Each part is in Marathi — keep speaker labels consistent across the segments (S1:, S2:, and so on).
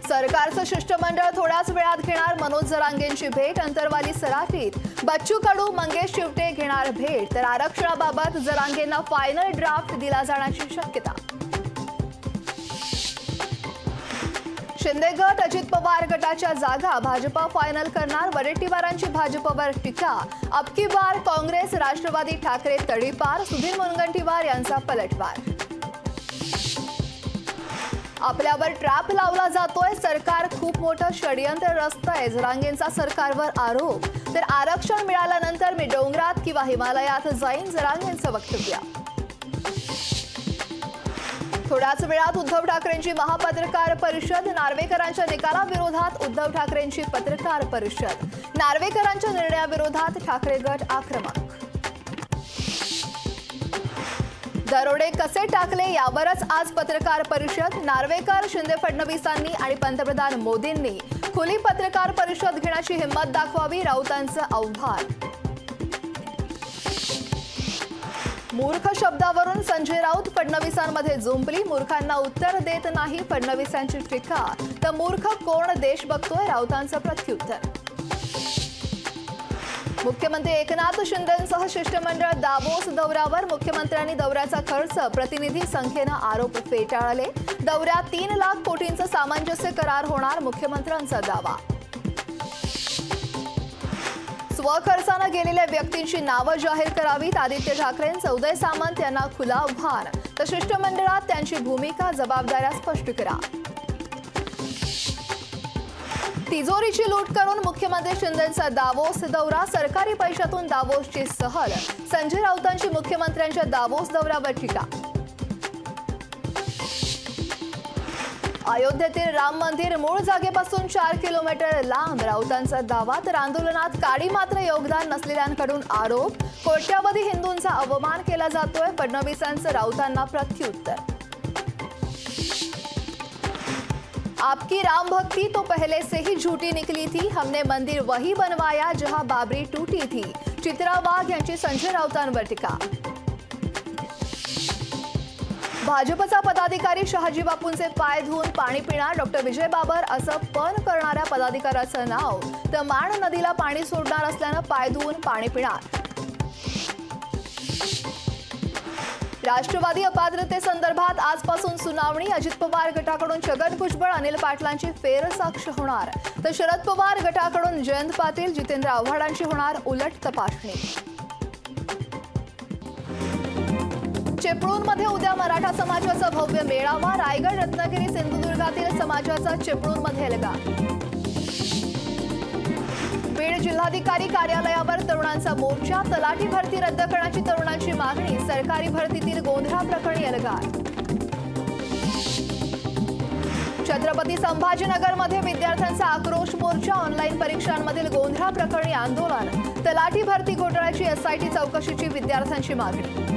S1: सरकारचं शिष्टमंडळ थोड्याच वेळात घेणार मनोज जरांगेंची भेट। अंतरवाली सराटीत बच्चू कडू मंगेश चिवटे घेणार भेट, तर आरक्षणाबाबत जरांगेंना फायनल ड्राफ्ट दिला जाण्याची शक्यता। शिंदे गट अजित पवार गटाच्या जागा भाजपा फायनल करणार। वडेट्टीवारांची भाजपवर टीका। अब की बार काँग्रेस राष्ट्रवादी ठाकरे तडीपार, सुधीर मुनगंटीवार यांचा पलटवार। आपल्यावर ट्रॅप लावला जातोय, सरकार खूप मोठं षडयंत्र रचतंय, जरांगेंचा सरकारवर आरोप। तर आरक्षण मिळाल्यानंतर मी डोंगरात किंवा हिमालयात जाईन, जरांगेंचं वक्तव्य। थोड्याच वेळात उद्धव ठाकरेंची महापत्रकार परिषद। नार्वेकरांच्या निकालाविरोधात उद्धव ठाकरेंची पत्रकार परिषद। नार्वेकरांच्या निर्णयाविरोधात ठाकरे गट आक्रमक। दरोडे कसे टाकले यावरच आज पत्रकार परिषद। नार्वेकर, शिंदे फडणवीसांनी आणि पंतप्रधान मोदींनी खुली पत्रकार परिषद घेण्याची हिंमत दाखवावी, राऊतांचं आव्हान। मूर्ख शब्दावरून संजय राऊत फडणवीसांमध्ये जुंपली। मूर्खांना उत्तर देत नाही फडणवीसांची टीका, तर मूर्ख कोण देश बघतोय, राऊतांचं प्रत्युत्तर। मुख्यमंत्री एकनाथ शिंदेंसह शिष्टमंडळ दावोस दौऱ्यावर। मुख्यमंत्र्यांनी दौऱ्याचा खर्च प्रतिनिधी संख्येनं आरोप फेटाळले। दौऱ्यात 3 लाख कोटींचं सामंजस्य करार होणार, मुख्यमंत्र्यांचा दावा। स्वखर्चानं गेलेल्या व्यक्तींची नावं जाहीर करावीत, आदित्य ठाकरेंचं उदय सामंत यांना खुलं आव्हान। तर शिष्टमंडळात त्यांची भूमिका जबाबदाऱ्या स्पष्ट करा। तिजोरीची लूट करून मुख्यमंत्री शिंदेंचा दावोस दौरा। सरकारी पैशातून दावोसची सहल। संजय राऊतांची मुख्यमंत्र्यांच्या दावोस दौऱ्यावर टीका। अयोध्येतील राम मंदिर मूळ जागेपासून 4 किलोमीटर लांब, राऊतांचा दावा। तर आंदोलनात काडी मात्र योगदान नसलेल्यांकडून आरोप। कोट्यावधी हिंदूंचा अवमान केला जातोय, फडणवीसांचं राऊतांना प्रत्युत्तर। आपकी राम भक्ति तो पहले से ही झूठी निकली थी, हमने मंदिर वही बनवाया जहां बाबरी टूटी थी। चित्रा वाघ यांची संजय राऊतांवर टीका। भाजपचा पदाधिकारी शहाजी बापूंचे पाय धुवून पाणी पिणार, डॉक्टर विजय बाबर असं पण करणाऱ्या पदाधिकाऱ्याचं नाव। तर माण नदीला पाणी सोडणार असल्यानं पाय धुवून पाणी पिणार। राष्ट्रवादी अपात्रतेसंदर्भात आजपासून सुनावणी। अजित पवार गटाकडून छगन भुजबळ, अनिल पाटलांची फेरसाक्ष होणार। तर शरद पवार गटाकडून जयंत पाटील, जितेंद्र आव्हाडांची होणार उलट तपासणी। चिपळूणमध्ये उद्या मराठा समाजाचा भव्य मेळावा। रायगड, रत्नागिरी, सिंधुदुर्गातील समाजाचा चिपळूणमध्ये अलगाव। बीड जिल्हाधिकारी कार्यालयावर तरुणांचा मोर्चा। तलाठी भरती रद्द करण्याची तरुणांची मागणी। सरकारी भरतीतील गोंधळा प्रकरणी अलगाव। छत्रपती संभाजीनगरमध्ये विद्यार्थ्यांचा आक्रोश मोर्चा। ऑनलाईन परीक्षांमधील गोंधळा प्रकरणी आंदोलन। तलाठी भरती घोटाळ्याची एसआयटी चौकशीची विद्यार्थ्यांची मागणी।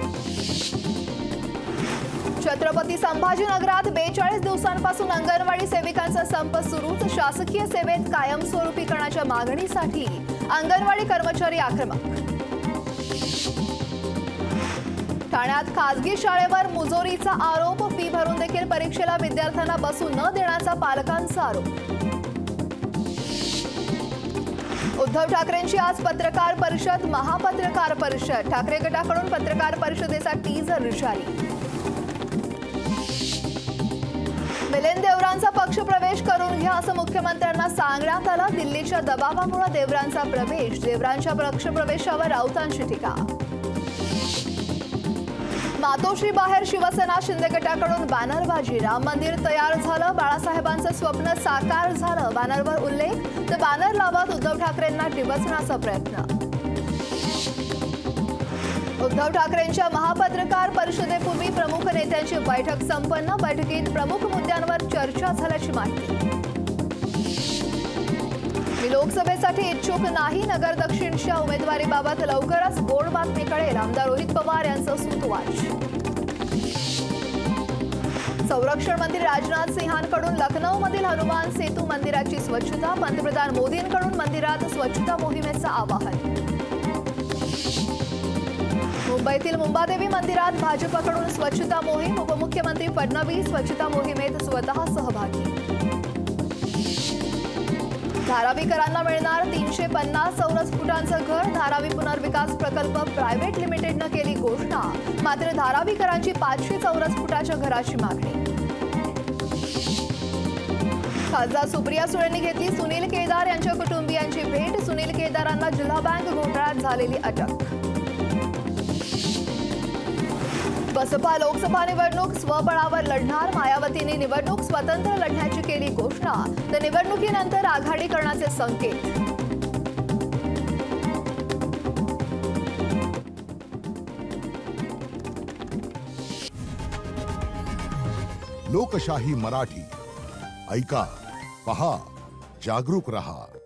S1: छत्रपती संभाजीनगरात 42 दिवसांपासून अंगणवाडी सेविकांचा संप सुरूच। शासकीय सेवेत कायमस्वरूपी करण्याच्या मागणीसाठी अंगणवाडी कर्मचारी आक्रमक। ठाण्यात खासगी शाळेवर मुजोरीचा आरोप। फी भरून देखील परीक्षेला विद्यार्थ्यांना बसू न देण्याचा पालकांचा आरोप। उद्धव ठाकरेंची आज पत्रकार परिषद, महापत्रकार परिषद। ठाकरे गटाकडून पत्रकार परिषदेचा टीजर जारी। मिलिंद देवरांचा पक्षप्रवेश करून घ्या असं मुख्यमंत्र्यांना सांगण्यात आलं। दिल्लीच्या दबावामुळे देवरांचा प्रवेश। देवरांच्या पक्षप्रवेशावर राऊतांची टीका। मातोश्री बाहेर शिवसेना, शिंदे गटाकडून बॅनरबाजी। राम मंदिर तयार झालं, बाळासाहेबांचं स्वप्न साकार झालं, बॅनरवर उल्लेख। तर बॅनर लावत उद्धव ठाकरेंना डिवचण्याचा प्रयत्न। उद्धव ठाकरेंच्या महापत्रकार परिषदेपूर्वी प्रमुख नेत्यांची बैठक संपन्न। बैठकीत प्रमुख मुद्द्यांवर चर्चा झाल्याची माहिती। मी लोकसभेसाठी इच्छुक नाही, नगर दक्षिणच्या उमेदवारीबाबत लवकरच गोड बातमी कळेल, आमदार रोहित पवार यांचं सूतवाच। संरक्षण मंत्री राजनाथ सिंहांकडून लखनौमधील हनुमान सेतू मंदिराची स्वच्छता। पंतप्रधान मोदींकडून मंदिरात स्वच्छता मोहिमेचं आवाहन। मुंबईतील मुंबादेवी मंदिरात भाजपकडून स्वच्छता मोहीम। उपमुख्यमंत्री फडणवीस स्वच्छता मोहिमेत स्वतः सहभागी। धारावीकरांना मिळणार 350 चौरस फुटांचं घर. धारावी पुनर्विकास प्रकल्प प्रायव्हेट लिमिटेडनं केली घोषणा. मात्र धारावीकरांची 500 चौरस फुटाच्या घराची मागणी. खासदार सुप्रिया सुळेंनी घेतली सुनील केदार यांच्या कुटुंबियांची भेट. सुनील केदारांना जिल्हा बँक घोटाळ्यात झालेली अटक. बसपा लोकसभा निवडणूक स्वबळावर लढणार. मायावतींनी निवडणूक स्वतंत्र लढण्याची केली घोषणा. तर निवडणुकीनंतर आघाडी करण्याचे संकेत.
S2: लोकशाही मराठी ऐका, पहा, जागरूक रहा.